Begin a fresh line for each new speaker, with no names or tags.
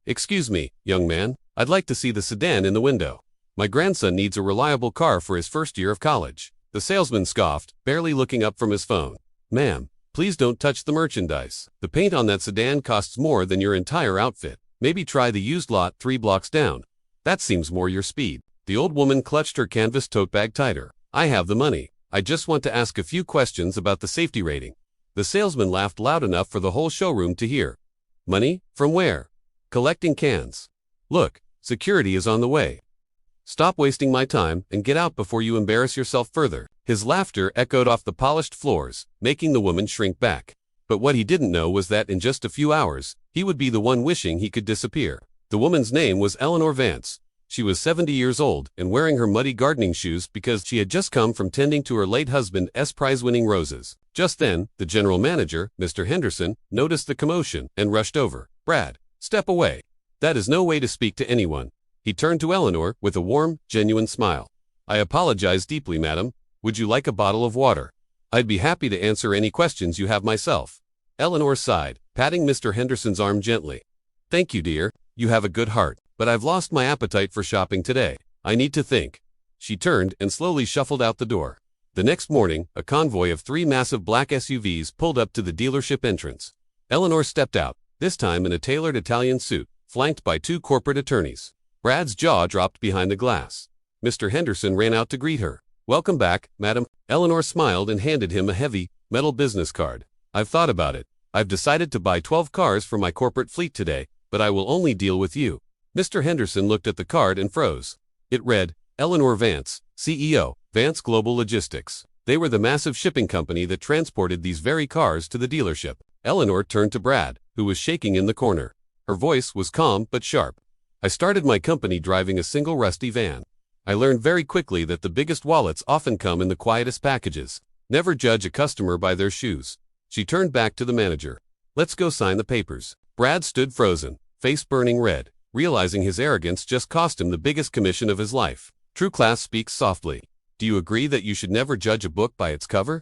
Excuse me, young man, I'd like to see the sedan in the window. My grandson needs a reliable car for his first year of college. The salesman scoffed, barely looking up from his phone. Ma'am, please don't touch the merchandise. The paint on that sedan costs more than your entire outfit. Maybe try the used lot 3 blocks down. That seems more your speed. The old woman clutched her canvas tote bag tighter. I have the money. I just want to ask a few questions about the safety rating. The salesman laughed loud enough for the whole showroom to hear. Money? From where? Collecting cans. Look, security is on the way. Stop wasting my time and get out before you embarrass yourself further. His laughter echoed off the polished floors, making the woman shrink back. But what he didn't know was that in just a few hours, he would be the one wishing he could disappear. The woman's name was Eleanor Vance. She was 70 years old and wearing her muddy gardening shoes because she had just come from tending to her late husband's prize-winning roses. Just then, the general manager, Mr. Henderson, noticed the commotion and rushed over. Brad, step away. That is no way to speak to anyone. He turned to Eleanor with a warm, genuine smile. I apologize deeply, madam. Would you like a bottle of water? I'd be happy to answer any questions you have myself. Eleanor sighed, patting Mr. Henderson's arm gently. Thank you, dear. You have a good heart. But I've lost my appetite for shopping today. I need to think. She turned and slowly shuffled out the door. The next morning, a convoy of 3 massive black SUVs pulled up to the dealership entrance. Eleanor stepped out, this time in a tailored Italian suit, flanked by 2 corporate attorneys. Brad's jaw dropped behind the glass. Mr. Henderson ran out to greet her. Welcome back, madam. Eleanor smiled and handed him a heavy, metal business card. I've thought about it. I've decided to buy 12 cars for my corporate fleet today, but I will only deal with you. Mr. Henderson looked at the card and froze. It read, Eleanor Vance, CEO, Vance Global Logistics. They were the massive shipping company that transported these very cars to the dealership. Eleanor turned to Brad, who was shaking in the corner. Her voice was calm but sharp. I started my company driving a single rusty van. I learned very quickly that the biggest wallets often come in the quietest packages. Never judge a customer by their shoes. She turned back to the manager. Let's go sign the papers. Brad stood frozen, face burning red, realizing his arrogance just cost him the biggest commission of his life. True class speaks softly. Do you agree that you should never judge a book by its cover?